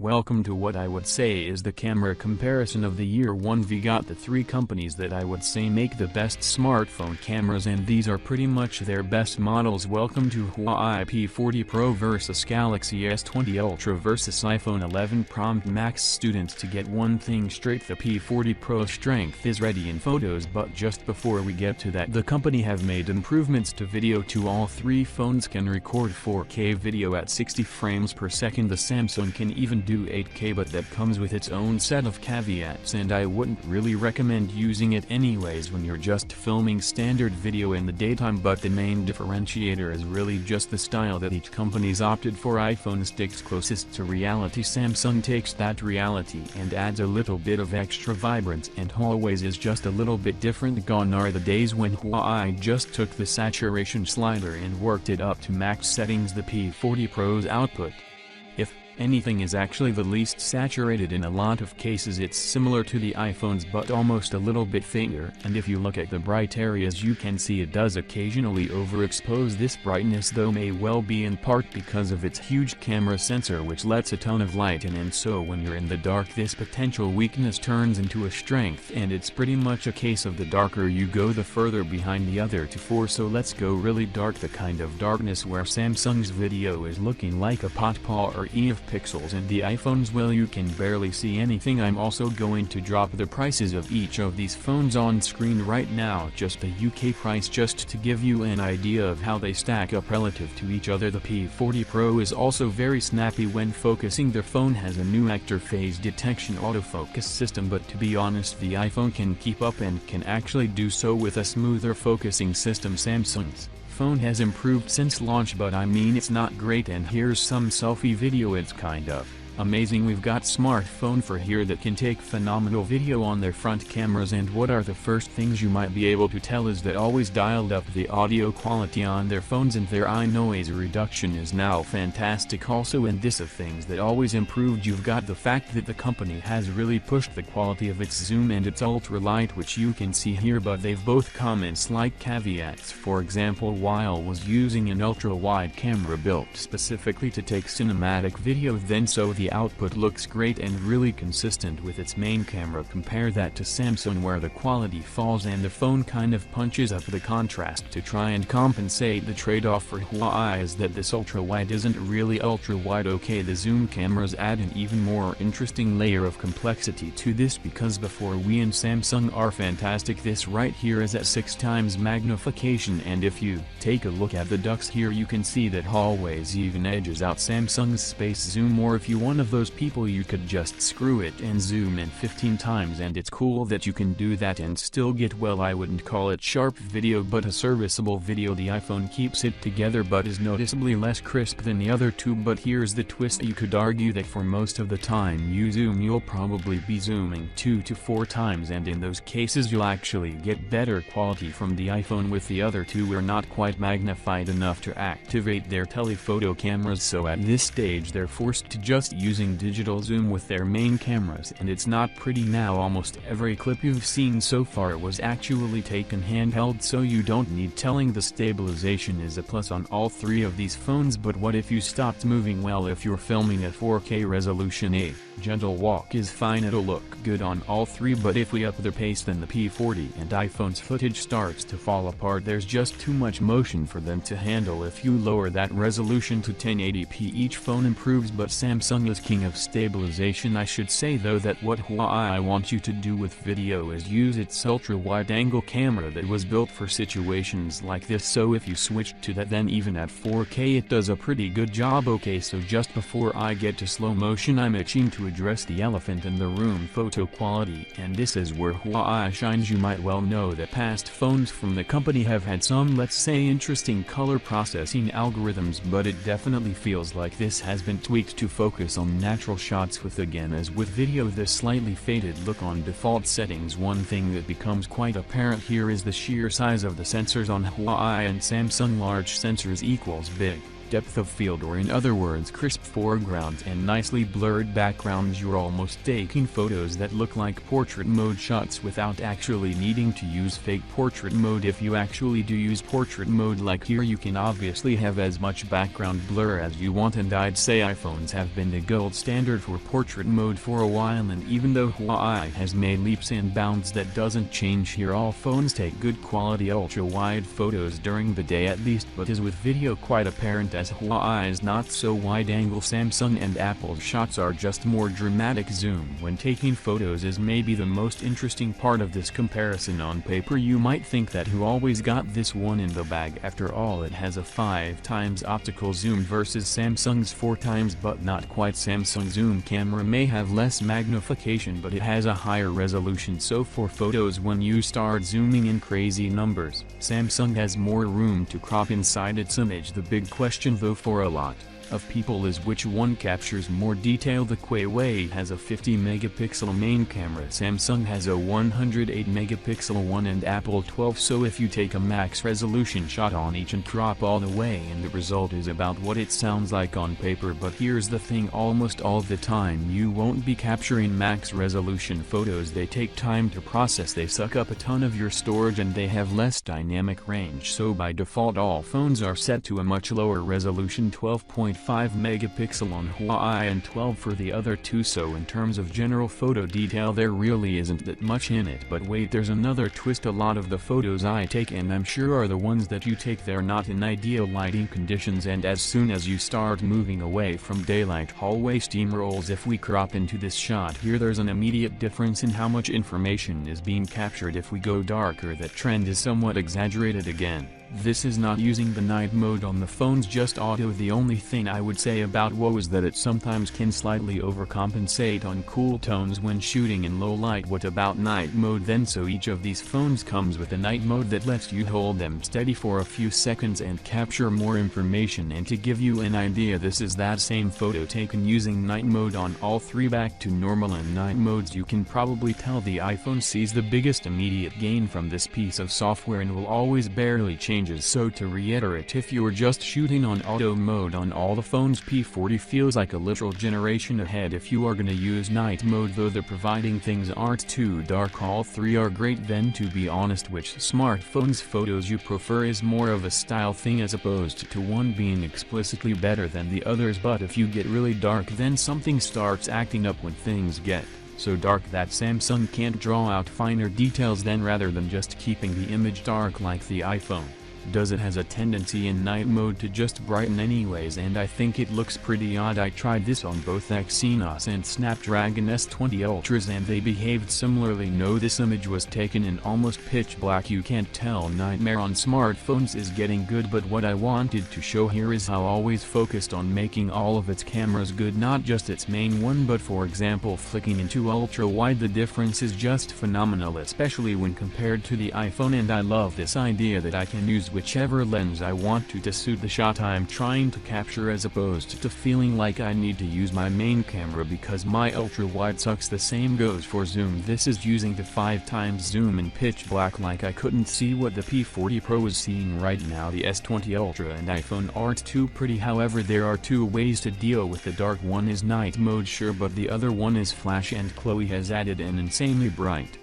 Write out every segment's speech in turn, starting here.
Welcome to what I would say is the camera comparison of the year one. We got the three companies that I would say make the best smartphone cameras, and these are pretty much their best models. Welcome to Huawei P40 Pro versus Galaxy S20 Ultra versus iPhone 11 Pro Max. Students, to get one thing straight, the P40 Pro strength is ready in photos, but just before we get to that, the company have made improvements to video too. All three phones can record 4K video at 60 frames per second. The Samsung can even do 8K, but that comes with its own set of caveats, and I wouldn't really recommend using it anyways when you're just filming standard video in the daytime. But the main differentiator is really just the style that each company's opted for. iPhone sticks closest to reality, Samsung takes that reality and adds a little bit of extra vibrance, and Huawei's is just a little bit different. Gone are the days when Huawei just took the saturation slider and worked it up to max settings. The P40 Pro's output, if anything, is actually the least saturated. In a lot of cases it's similar to the iPhone's, but almost a little bit fainter, and if you look at the bright areas you can see it does occasionally overexpose. This brightness though may well be in part because of its huge camera sensor, which lets a ton of light in, and so when you're in the dark this potential weakness turns into a strength, and it's pretty much a case of the darker you go the further behind the other four. So let's go really dark, the kind of darkness where Samsung's video is looking like a potpaw or E of pixels, and the iPhone's, well, you can barely see anything. I'm also going to drop the prices of each of these phones on screen right now, just the UK price, just to give you an idea of how they stack up relative to each other. The P40 Pro is also very snappy when focusing. The phone has a new actor phase detection autofocus system, but to be honest the iPhone can keep up and can actually do so with a smoother focusing system. Samsung's phone has improved since launch, but I mean it's not great, and here's some selfie video. It's kind of amazing. We've got smartphone for here that can take phenomenal video on their front cameras, and what are the first things you might be able to tell is that always dialed up the audio quality on their phones, and their eye noise reduction is now fantastic also. And this of things that always improved, you've got the fact that the company has really pushed the quality of its zoom and its ultralight, which you can see here, but they've both come in slight caveats. For example, Huawei was using an ultra-wide camera built specifically to take cinematic video, then so the output looks great and really consistent with its main camera. Compare that to Samsung, where the quality falls and the phone kind of punches up the contrast to try and compensate. The trade-off for Huawei is that this ultra-wide isn't really ultra-wide. Okay, the zoom cameras add an even more interesting layer of complexity to this, because before we and Samsung are fantastic, this right here is at 6 times magnification, and if you take a look at the ducks here you can see that Huawei's even edges out Samsung's space zoom more. If you one of those people, you could just screw it and zoom in 15 times, and it's cool that you can do that and still get, well, I wouldn't call it sharp video, but a serviceable video. The iPhone keeps it together but is noticeably less crisp than the other two. But here's the twist: you could argue that for most of the time you zoom you'll probably be zooming 2 to 4 times, and in those cases you'll actually get better quality from the iPhone. With the other two are not quite magnified enough to activate their telephoto cameras, so at this stage they're forced to just using digital zoom with their main cameras, and it's not pretty. Now almost every clip you've seen so far was actually taken handheld, so you don't need telling. The stabilization is a plus on all three of these phones, but what if you stopped moving? Well, if you're filming at 4K resolution, a gentle walk is fine, it'll look good on all three, but if we up the pace then the P40 and iPhone's footage starts to fall apart. There's just too much motion for them to handle. If you lower that resolution to 1080p each phone improves, but Samsung is king of stabilization. I should say though that what Huawei wants you to do with video is use its ultra-wide-angle camera that was built for situations like this, so if you switch to that then even at 4K it does a pretty good job. Okay, so just before I get to slow motion I'm itching to address the elephant in the room: photo quality, and this is where Huawei shines. You might well know that past phones from the company have had some, let's say, interesting color processing algorithms, but it definitely feels like this has been tweaked to focus on natural shots with, again as with video, the slightly faded look on default settings. One thing that becomes quite apparent here is the sheer size of the sensors on Huawei and Samsung. Large sensors equals big depth of field, or in other words crisp foregrounds and nicely blurred backgrounds. You're almost taking photos that look like portrait mode shots without actually needing to use fake portrait mode. If you actually do use portrait mode like here, you can obviously have as much background blur as you want, and I'd say iPhones have been the gold standard for portrait mode for a while, and even though Huawei has made leaps and bounds, that doesn't change here. All phones take good quality ultra-wide photos during the day at least, but is with video quite apparent as Huawei's not so wide-angle. Samsung and Apple's shots are just more dramatic. Zoom when taking photos is maybe the most interesting part of this comparison. On paper you might think that Huawei's got this one in the bag. After all, it has a 5 times optical zoom versus Samsung's 4 times, but not quite. Samsung's zoom camera may have less magnification, but it has a higher resolution, so for photos when you start zooming in crazy numbers, Samsung has more room to crop inside its image. The big question though for a lot of people is which one captures more detail. The Huawei has a 50 megapixel main camera, Samsung has a 108 megapixel one, and Apple 12. So if you take a max resolution shot on each and crop all the way, and the result is about what it sounds like on paper. But here's the thing, almost all the time you won't be capturing max resolution photos. They take time to process, they suck up a ton of your storage, and they have less dynamic range. So by default all phones are set to a much lower resolution, 12.5 megapixel on Huawei and 12 for the other two. So in terms of general photo detail there really isn't that much in it. But wait, there's another twist. A lot of the photos I take, and I'm sure are the ones that you take, they're not in ideal lighting conditions, and as soon as you start moving away from daylight, hallway steamrolls. If we crop into this shot here, there's an immediate difference in how much information is being captured. If we go darker, that trend is somewhat exaggerated again. This is not using the night mode on the phones, just auto. The only thing I would say about Huawei is that it sometimes can slightly overcompensate on cool tones when shooting in low light. What about night mode then? So each of these phones comes with a night mode that lets you hold them steady for a few seconds and capture more information. And to give you an idea, this is that same photo taken using night mode on all three. Back to normal and night modes, you can probably tell the iPhone sees the biggest immediate gain from this piece of software and will always barely change. So to reiterate, if you're just shooting on auto mode on all the phones, P40 feels like a literal generation ahead. If you are gonna use night mode though, the providing things aren't too dark. All three are great. Then to be honest, which smartphone's photos you prefer is more of a style thing as opposed to one being explicitly better than the others. But if you get really dark, then something starts acting up when things get so dark that Samsung can't draw out finer details. Then rather than just keeping the image dark like the iPhone does, it has a tendency in night mode to just brighten anyways, and I think it looks pretty odd. I tried this on both Exynos and Snapdragon S20 Ultras and they behaved similarly. No, this image was taken in almost pitch black. You can't tell. Nightmare on smartphones is getting good, but what I wanted to show here is how always focused on making all of its cameras good, not just its main one, but for example flicking into ultra wide. The difference is just phenomenal, especially when compared to the iPhone, and I love this idea that I can use whichever lens I want to suit the shot I'm trying to capture, as opposed to feeling like I need to use my main camera because my ultra-wide sucks. The same goes for zoom. This is using the 5 times zoom in pitch black, like I couldn't see what the P40 Pro is seeing right now. The S20 Ultra and iPhone aren't too pretty. However, there are two ways to deal with the dark. One is night mode, sure, but the other one is flash, and Chloe has added an insanely bright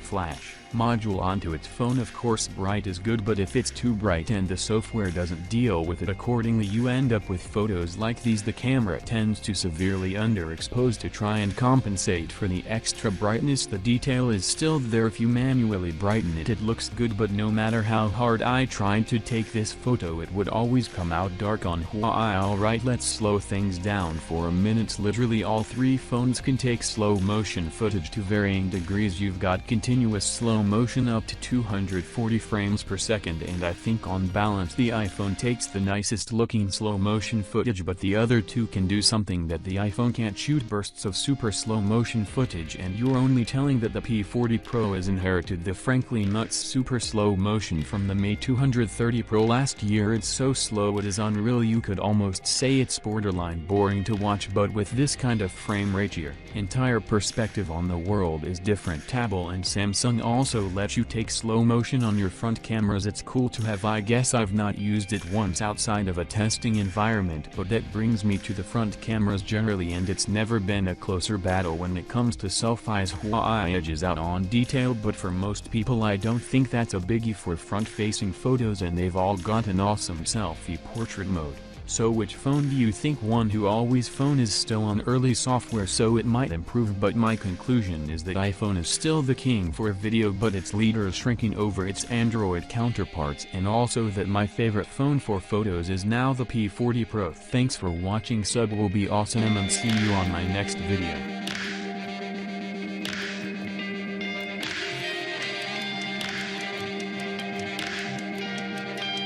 flash module onto its phone. Of course bright is good, but if it's too bright and the software doesn't deal with it accordingly, you end up with photos like these. The camera tends to severely underexpose to try and compensate for the extra brightness. The detail is still there. If you manually brighten it, it looks good, but no matter how hard I tried to take this photo, it would always come out dark on Huawei. Alright, let's slow things down for a minute. Literally all three phones can take slow motion footage to varying degrees. You've got continuous slow motion up to 240 frames per second, and I think on balance the iPhone takes the nicest looking slow motion footage, but the other two can do something that the iPhone can't: shoot bursts of super slow motion footage. And you're only telling that the P40 Pro has inherited the frankly nuts super slow motion from the May 230 Pro last year. It's so slow it is unreal. You could almost say it's borderline boring to watch, but with this kind of frame rate your entire perspective on the world is different. Apple and Samsung also also lets you take slow motion on your front cameras. It's cool to have. I guess I've not used it once outside of a testing environment, but that brings me to the front cameras generally, and it's never been a closer battle when it comes to selfies. Huawei edges out on detail, but for most people I don't think that's a biggie for front-facing photos, and they've all got an awesome selfie portrait mode. So which phone do you think won? Huawei's phone is still on early software, so it might improve, but my conclusion is that iPhone is still the king for video, but its leader is shrinking over its Android counterparts, and also that my favorite phone for photos is now the P40 Pro. Thanks for watching. Sub will be awesome, and see you on my next video.